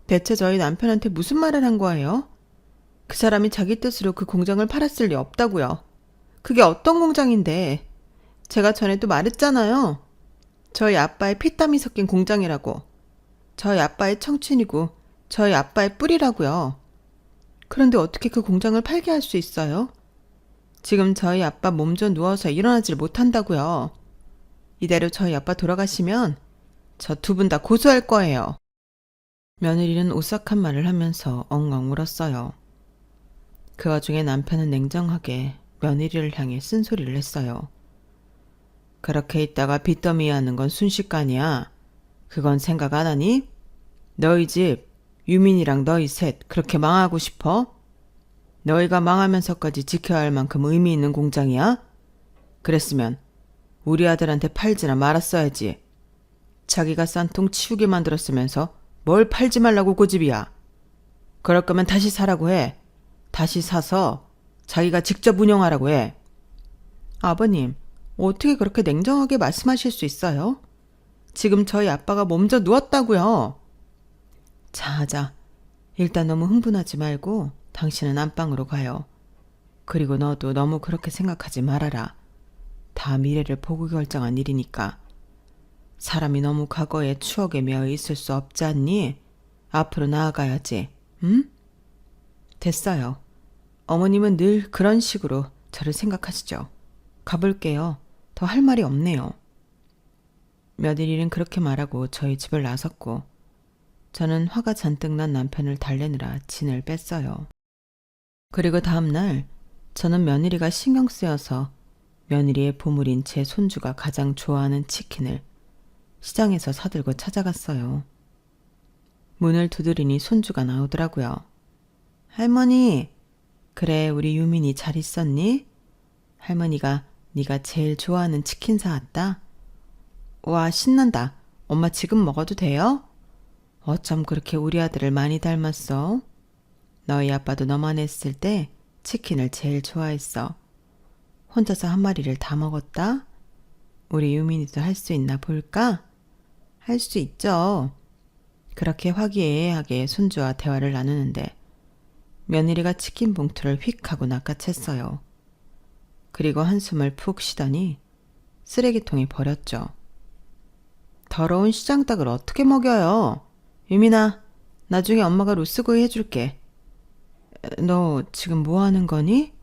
대체 저희 남편한테 무슨 말을 한 거예요? 그 사람이 자기 뜻으로 그 공장을 팔았을 리 없다고요. 그게 어떤 공장인데. 제가 전에도 말했잖아요. 저희 아빠의 피땀이 섞인 공장이라고. 저희 아빠의 청춘이고 저희 아빠의 뿌리라고요. 그런데 어떻게 그 공장을 팔게 할 수 있어요? 지금 저희 아빠 몸 좀 누워서 일어나질 못한다고요. 이대로 저희 아빠 돌아가시면 저 두 분 다 고소할 거예요. 며느리는 오싹한 말을 하면서 엉엉 울었어요. 그 와중에 남편은 냉정하게 며느리를 향해 쓴소리를 했어요. 그렇게 있다가 빚더미 하는 건 순식간이야. 그건 생각 안 하니? 너희 집, 유민이랑 너희 셋 그렇게 망하고 싶어? 너희가 망하면서까지 지켜야 할 만큼 의미 있는 공장이야? 그랬으면 우리 아들한테 팔지나 말았어야지. 자기가 싼통 치우게 만들었으면서 뭘 팔지 말라고 고집이야. 그럴 거면 다시 사라고 해. 다시 사서 자기가 직접 운영하라고 해. 아버님, 어떻게 그렇게 냉정하게 말씀하실 수 있어요? 지금 저희 아빠가 몸져 누웠다고요. 자, 일단 너무 흥분하지 말고 당신은 안방으로 가요. 그리고 너도 너무 그렇게 생각하지 말아라. 다 미래를 보고 결정한 일이니까. 사람이 너무 과거의 추억에 매여 있을 수 없지 않니? 앞으로 나아가야지. 응? 됐어요. 어머님은 늘 그런 식으로 저를 생각하시죠. 가볼게요. 더 할 말이 없네요. 며느리는 그렇게 말하고 저희 집을 나섰고 저는 화가 잔뜩 난 남편을 달래느라 진을 뺐어요. 그리고 다음날 저는 며느리가 신경 쓰여서 며느리의 보물인 제 손주가 가장 좋아하는 치킨을 시장에서 사들고 찾아갔어요. 문을 두드리니 손주가 나오더라고요. 할머니, 그래 우리 유민이 잘 있었니? 할머니가 네가 제일 좋아하는 치킨 사왔다. 와, 신난다. 엄마 지금 먹어도 돼요? 어쩜 그렇게 우리 아들을 많이 닮았어? 너희 아빠도 너만 했을 때 치킨을 제일 좋아했어. 혼자서 한 마리를 다 먹었다? 우리 유민이도 할 수 있나 볼까? 할 수 있죠. 그렇게 화기애애하게 손주와 대화를 나누는데 며느리가 치킨 봉투를 휙 하고 낚아챘어요. 그리고 한숨을 푹 쉬더니 쓰레기통에 버렸죠. 더러운 시장닭을 어떻게 먹여요? 유민아, 나중에 엄마가 로스구이 해줄게. 너 지금 뭐 하는 거니?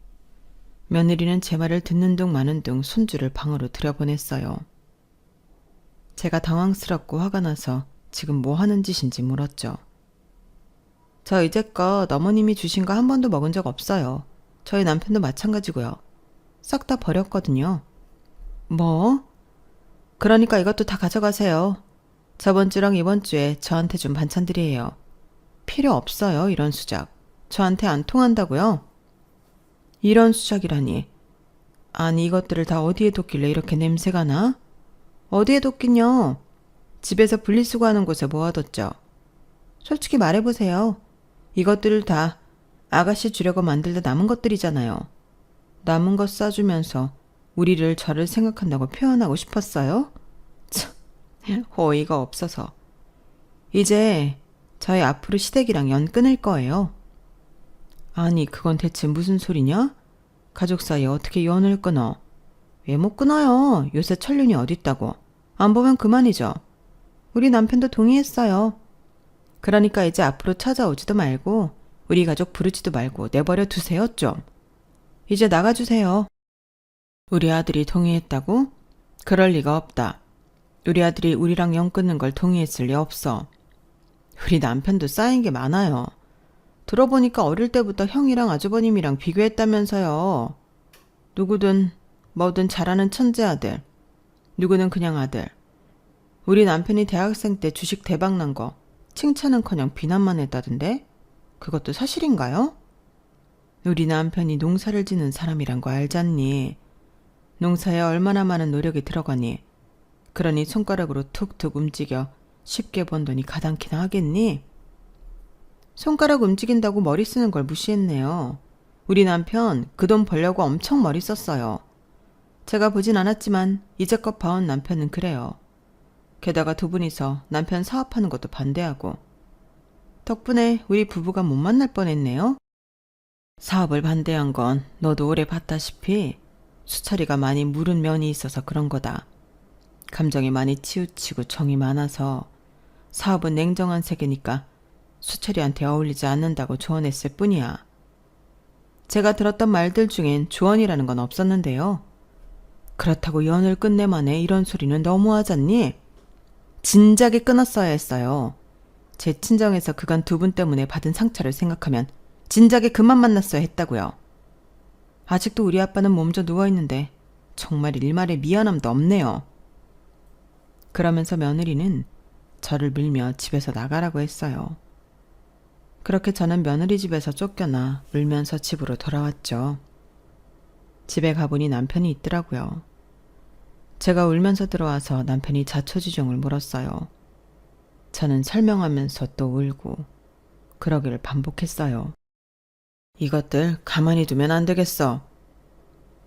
며느리는 제 말을 듣는 둥 마는 둥 손주를 방으로 들여보냈어요. 제가 당황스럽고 화가 나서 지금 뭐 하는 짓인지 물었죠. 저 이제껏 어머님이 주신 거 한 번도 먹은 적 없어요. 저희 남편도 마찬가지고요. 싹 다 버렸거든요. 뭐? 그러니까 이것도 다 가져가세요. 저번 주랑 이번 주에 저한테 준 반찬들이에요. 필요 없어요, 이런 수작. 저한테 안 통한다고요? 이런 수작이라니. 아니 이것들을 다 어디에 뒀길래 이렇게 냄새가 나? 어디에 뒀긴요? 집에서 분리수거하는 곳에 모아뒀죠. 솔직히 말해보세요. 이것들을 다 아가씨 주려고 만들다 남은 것들이잖아요. 남은 것 싸주면서 우리를 저를 생각한다고 표현하고 싶었어요? 참, 어이가 없어서. 이제 저희 앞으로 시댁이랑 연 끊을 거예요. 아니 그건 대체 무슨 소리냐? 가족 사이에 어떻게 연을 끊어? 왜 못 끊어요? 요새 천륜이 어딨다고. 안 보면 그만이죠. 우리 남편도 동의했어요. 그러니까 이제 앞으로 찾아오지도 말고 우리 가족 부르지도 말고 내버려 두세요 좀. 이제 나가주세요. 우리 아들이 동의했다고? 그럴 리가 없다. 우리 아들이 우리랑 연 끊는 걸 동의했을 리 없어. 우리 남편도 쌓인 게 많아요. 들어보니까 어릴 때부터 형이랑 아주버님이랑 비교했다면서요. 누구든 뭐든 잘하는 천재 아들. 누구는 그냥 아들. 우리 남편이 대학생 때 주식 대박 난 거 칭찬은커녕 비난만 했다던데? 그것도 사실인가요? 우리 남편이 농사를 짓는 사람이란 거 알잖니? 농사에 얼마나 많은 노력이 들어가니? 그러니 손가락으로 툭툭 움직여 쉽게 번 돈이 가당키나 하겠니? 손가락 움직인다고 머리 쓰는 걸 무시했네요. 우리 남편 그 돈 벌려고 엄청 머리 썼어요. 제가 보진 않았지만 이제껏 봐온 남편은 그래요. 게다가 두 분이서 남편 사업하는 것도 반대하고. 덕분에 우리 부부가 못 만날 뻔했네요. 사업을 반대한 건 너도 오래 봤다시피 수철이가 많이 무른 면이 있어서 그런 거다. 감정이 많이 치우치고 정이 많아서 사업은 냉정한 세계니까 수철이한테 어울리지 않는다고 조언했을 뿐이야. 제가 들었던 말들 중엔 조언이라는 건 없었는데요. 그렇다고 연을 끝내만에 이런 소리는 너무하잖니? 진작에 끊었어야 했어요. 제 친정에서 그간 두 분 때문에 받은 상처를 생각하면 진작에 그만 만났어야 했다고요. 아직도 우리 아빠는 몸져 누워있는데 정말 일말의 미안함도 없네요. 그러면서 며느리는 저를 밀며 집에서 나가라고 했어요. 그렇게 저는 며느리 집에서 쫓겨나 울면서 집으로 돌아왔죠. 집에 가보니 남편이 있더라고요. 제가 울면서 들어와서 남편이 자초지종을 물었어요. 저는 설명하면서 또 울고 그러기를 반복했어요. 이것들 가만히 두면 안 되겠어.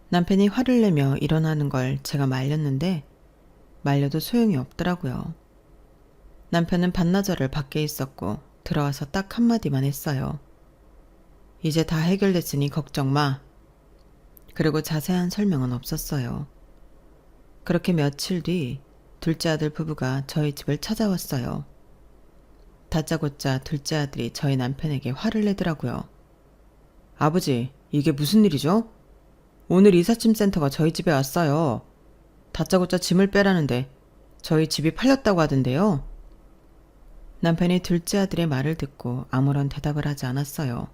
남편이 화를 내며 일어나는 걸 제가 말렸는데 말려도 소용이 없더라고요. 남편은 반나절을 밖에 있었고 들어와서 딱 한마디만 했어요. 이제 다 해결됐으니 걱정 마. 그리고 자세한 설명은 없었어요. 그렇게 며칠 뒤 둘째 아들 부부가 저희 집을 찾아왔어요. 다짜고짜 둘째 아들이 저희 남편에게 화를 내더라고요. 아버지, 이게 무슨 일이죠? 오늘 이삿짐 센터가 저희 집에 왔어요. 다짜고짜 짐을 빼라는데 저희 집이 팔렸다고 하던데요. 남편이 둘째 아들의 말을 듣고 아무런 대답을 하지 않았어요.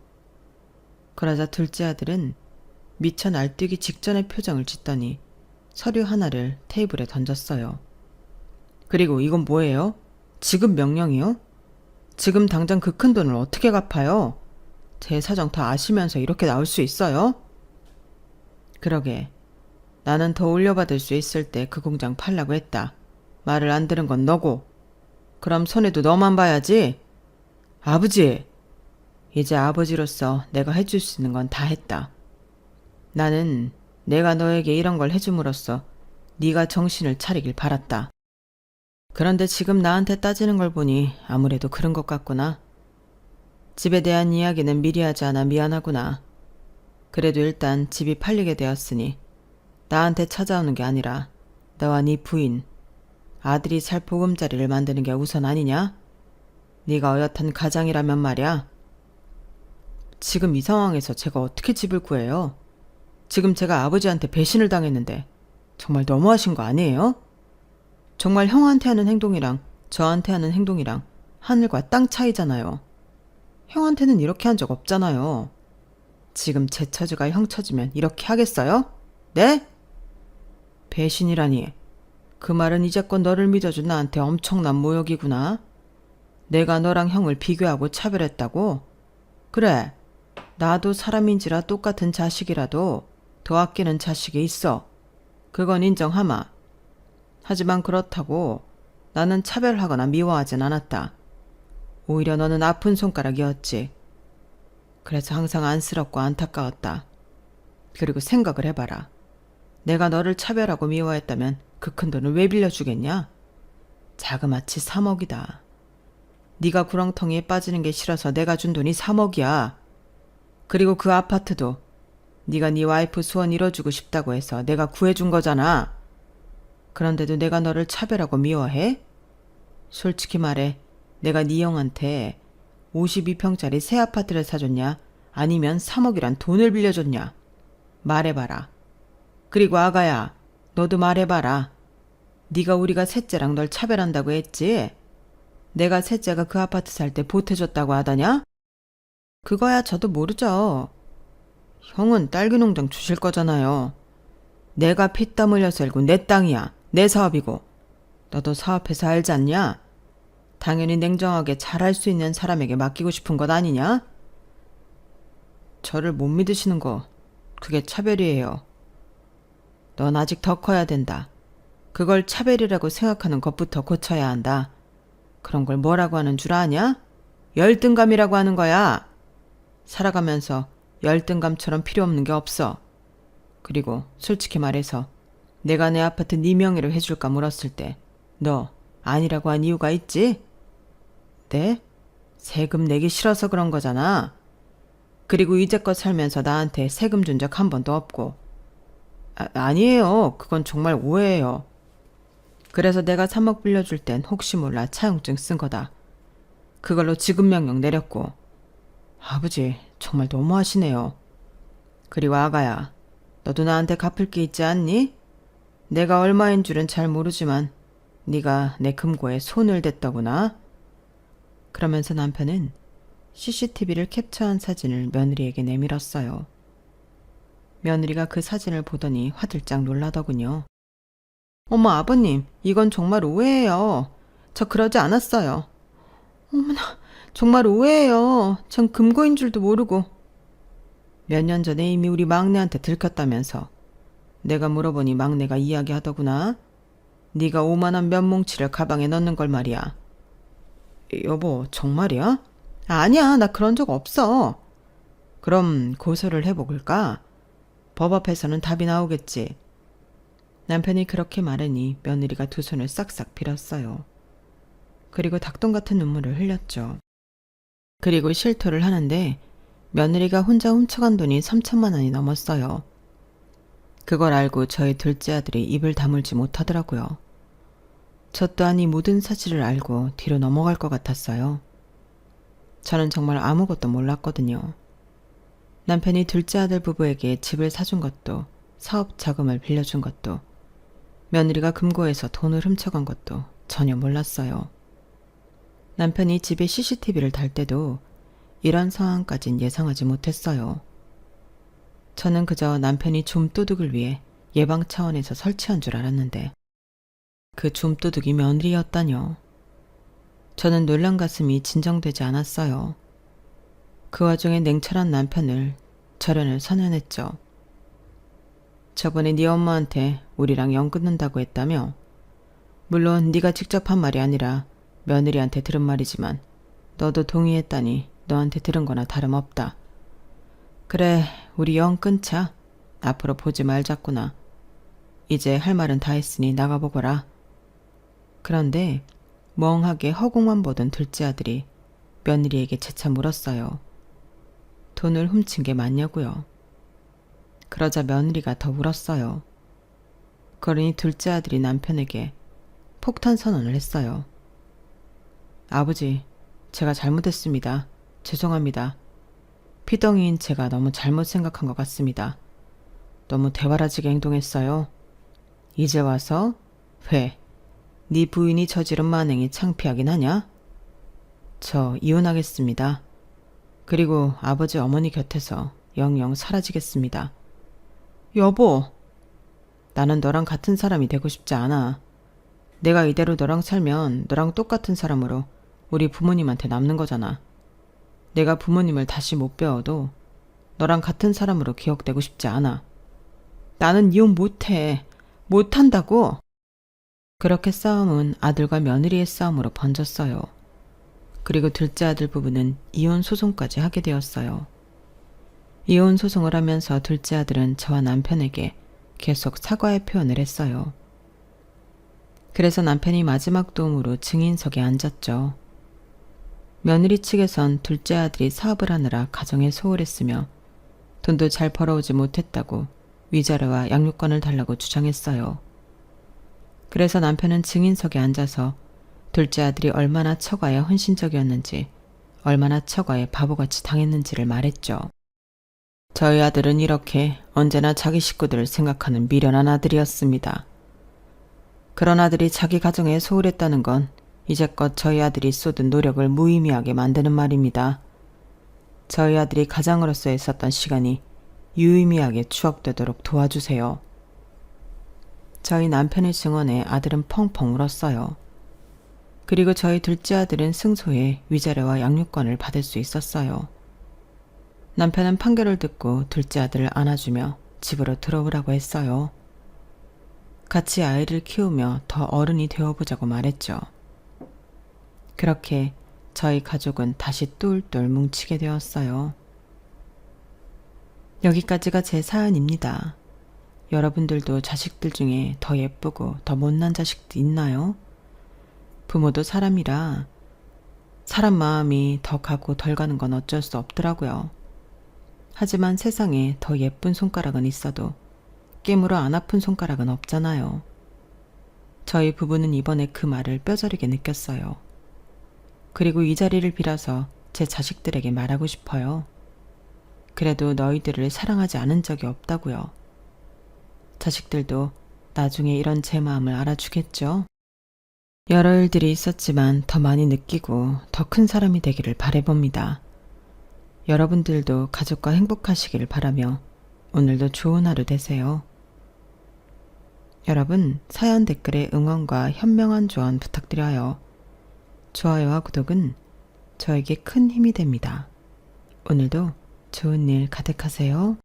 그러자 둘째 아들은 미쳐 날뛰기 직전의 표정을 짓더니 서류 하나를 테이블에 던졌어요. 그리고 이건 뭐예요? 지급 명령이요? 지금 당장 그 큰 돈을 어떻게 갚아요? 제 사정 다 아시면서 이렇게 나올 수 있어요? 그러게. 나는 더 올려받을 수 있을 때 그 공장 팔라고 했다. 말을 안 들은 건 너고. 그럼 손해도 너만 봐야지. 아버지! 이제 아버지로서 내가 해줄 수 있는 건 다 했다. 나는 내가 너에게 이런 걸 해줌으로써 네가 정신을 차리길 바랐다. 그런데 지금 나한테 따지는 걸 보니 아무래도 그런 것 같구나. 집에 대한 이야기는 미리 하지 않아 미안하구나. 그래도 일단 집이 팔리게 되었으니 나한테 찾아오는 게 아니라 너와 네 부인, 아들이 살 보금자리를 만드는 게 우선 아니냐? 네가 어엿한 가장이라면 말이야. 지금 이 상황에서 제가 어떻게 집을 구해요? 지금 제가 아버지한테 배신을 당했는데 정말 너무하신 거 아니에요? 정말 형한테 하는 행동이랑 저한테 하는 행동이랑 하늘과 땅 차이잖아요. 형한테는 이렇게 한 적 없잖아요. 지금 제 처지가 형 처지면 이렇게 하겠어요? 네? 배신이라니. 그 말은 이제껏 너를 믿어준 나한테 엄청난 모욕이구나. 내가 너랑 형을 비교하고 차별했다고? 그래, 나도 사람인지라 똑같은 자식이라도 더 아끼는 자식이 있어. 그건 인정하마. 하지만 그렇다고 나는 차별하거나 미워하진 않았다. 오히려 너는 아픈 손가락이었지. 그래서 항상 안쓰럽고 안타까웠다. 그리고 생각을 해봐라. 내가 너를 차별하고 미워했다면 그 큰 돈을 왜 빌려주겠냐? 자그마치 3억이다. 네가 구렁텅이에 빠지는 게 싫어서 내가 준 돈이 3억이야. 그리고 그 아파트도 네가 네 와이프 소원 이뤄주고 싶다고 해서 내가 구해준 거잖아. 그런데도 내가 너를 차별하고 미워해? 솔직히 말해, 내가 네 형한테 52평짜리 새 아파트를 사줬냐? 아니면 3억이란 돈을 빌려줬냐? 말해봐라. 그리고 아가야, 너도 말해봐라. 네가 우리가 셋째랑 널 차별한다고 했지? 내가 셋째가 그 아파트 살 때 보태줬다고 하더냐? 그거야 저도 모르죠. 형은 딸기 농장 주실 거잖아요. 내가 피땀 흘려서 일고 내 땅이야. 내 사업이고. 너도 사업해서 알지 않냐? 당연히 냉정하게 잘할 수 있는 사람에게 맡기고 싶은 것 아니냐? 저를 못 믿으시는 거 그게 차별이에요. 넌 아직 더 커야 된다. 그걸 차별이라고 생각하는 것부터 고쳐야 한다. 그런 걸 뭐라고 하는 줄 아냐? 열등감이라고 하는 거야. 살아가면서 열등감처럼 필요 없는 게 없어. 그리고 솔직히 말해서 내가 내 아파트 네 명의로 해줄까 물었을 때 너 아니라고 한 이유가 있지? 네? 세금 내기 싫어서 그런 거잖아. 그리고 이제껏 살면서 나한테 세금 준 적 한 번도 없고. 아니에요. 그건 정말 오해예요. 그래서 내가 3억 빌려줄 땐 혹시 몰라 차용증 쓴 거다. 그걸로 지급명령 내렸고. 아버지, 정말 너무하시네요. 그리고 아가야, 너도 나한테 갚을 게 있지 않니? 내가 얼마인 줄은 잘 모르지만 네가 내 금고에 손을 댔더구나. 그러면서 남편은 CCTV를 캡처한 사진을 며느리에게 내밀었어요. 며느리가 그 사진을 보더니 화들짝 놀라더군요. 어머 아버님, 이건 정말 오해예요. 저 그러지 않았어요. 어머나, 정말 오해예요. 전 금고인 줄도 모르고. 몇 년 전에 이미 우리 막내한테 들켰다면서. 내가 물어보니 막내가 이야기하더구나. 네가 5만 원 몇 뭉치를 가방에 넣는 걸 말이야. 여보, 정말이야? 아니야, 나 그런 적 없어. 그럼 고소를 해볼까? 법 앞에서는 답이 나오겠지. 남편이 그렇게 말하니 며느리가 두 손을 싹싹 빌었어요. 그리고 닭똥 같은 눈물을 흘렸죠. 그리고 실토를 하는데 며느리가 혼자 훔쳐간 돈이 3천만 원이 넘었어요. 그걸 알고 저희 둘째 아들이 입을 다물지 못하더라고요. 저 또한 이 모든 사실을 알고 뒤로 넘어갈 것 같았어요. 저는 정말 아무것도 몰랐거든요. 남편이 둘째 아들 부부에게 집을 사준 것도, 사업 자금을 빌려준 것도, 며느리가 금고에서 돈을 훔쳐간 것도 전혀 몰랐어요. 남편이 집에 CCTV를 달 때도 이런 상황까진 예상하지 못했어요. 저는 그저 남편이 좀도둑을 위해 예방 차원에서 설치한 줄 알았는데 그 좀도둑이 며느리였다뇨. 저는 놀란 가슴이 진정되지 않았어요. 그 와중에 냉철한 남편을 절연을 선언했죠. 저번에 네 엄마한테 우리랑 연 끊는다고 했다며? 물론 네가 직접 한 말이 아니라 며느리한테 들은 말이지만 너도 동의했다니 너한테 들은 거나 다름없다. 그래, 우리 연 끊자. 앞으로 보지 말자꾸나. 이제 할 말은 다 했으니 나가보거라. 그런데 멍하게 허공만 보던 둘째 아들이 며느리에게 재차 물었어요. 돈을 훔친 게 맞냐고요. 그러자 며느리가 더 울었어요. 그러니 둘째 아들이 남편에게 폭탄 선언을 했어요. 아버지, 제가 잘못했습니다. 죄송합니다. 피덩이인 제가 너무 잘못 생각한 것 같습니다. 너무 대바라지게 행동했어요. 이제 와서 왜? 네 부인이 저지른 만행이 창피하긴 하냐? 저 이혼하겠습니다. 그리고 아버지 어머니 곁에서 영영 사라지겠습니다. 여보, 나는 너랑 같은 사람이 되고 싶지 않아. 내가 이대로 너랑 살면 너랑 똑같은 사람으로 우리 부모님한테 남는 거잖아. 내가 부모님을 다시 못 배워도 너랑 같은 사람으로 기억되고 싶지 않아. 나는 이혼 못해. 못한다고. 그렇게 싸움은 아들과 며느리의 싸움으로 번졌어요. 그리고 둘째 아들 부부는 이혼 소송까지 하게 되었어요. 이혼 소송을 하면서 둘째 아들은 저와 남편에게 계속 사과의 표현을 했어요. 그래서 남편이 마지막 도움으로 증인석에 앉았죠. 며느리 측에선 둘째 아들이 사업을 하느라 가정에 소홀했으며 돈도 잘 벌어오지 못했다고 위자료와 양육권을 달라고 주장했어요. 그래서 남편은 증인석에 앉아서 둘째 아들이 얼마나 처가에 헌신적이었는지, 얼마나 처가에 바보같이 당했는지를 말했죠. 저희 아들은 이렇게 언제나 자기 식구들을 생각하는 미련한 아들이었습니다. 그런 아들이 자기 가정에 소홀했다는 건 이제껏 저희 아들이 쏟은 노력을 무의미하게 만드는 말입니다. 저희 아들이 가장으로서 있었던 시간이 유의미하게 추억되도록 도와주세요. 저희 남편의 증언에 아들은 펑펑 울었어요. 그리고 저희 둘째 아들은 승소해 위자료와 양육권을 받을 수 있었어요. 남편은 판결을 듣고 둘째 아들을 안아주며 집으로 들어오라고 했어요. 같이 아이를 키우며 더 어른이 되어보자고 말했죠. 그렇게 저희 가족은 다시 똘똘 뭉치게 되었어요. 여기까지가 제 사연입니다. 여러분들도 자식들 중에 더 예쁘고 더 못난 자식도 있나요? 부모도 사람이라 사람 마음이 더 가고 덜 가는 건 어쩔 수 없더라고요. 하지만 세상에 더 예쁜 손가락은 있어도 깨물어 안 아픈 손가락은 없잖아요. 저희 부부는 이번에 그 말을 뼈저리게 느꼈어요. 그리고 이 자리를 빌어서 제 자식들에게 말하고 싶어요. 그래도 너희들을 사랑하지 않은 적이 없다고요. 자식들도 나중에 이런 제 마음을 알아주겠죠? 여러 일들이 있었지만 더 많이 느끼고 더 큰 사람이 되기를 바라봅니다. 여러분들도 가족과 행복하시길 바라며 오늘도 좋은 하루 되세요. 여러분, 사연 댓글에 응원과 현명한 조언 부탁드려요. 좋아요와 구독은 저에게 큰 힘이 됩니다. 오늘도 좋은 일 가득하세요.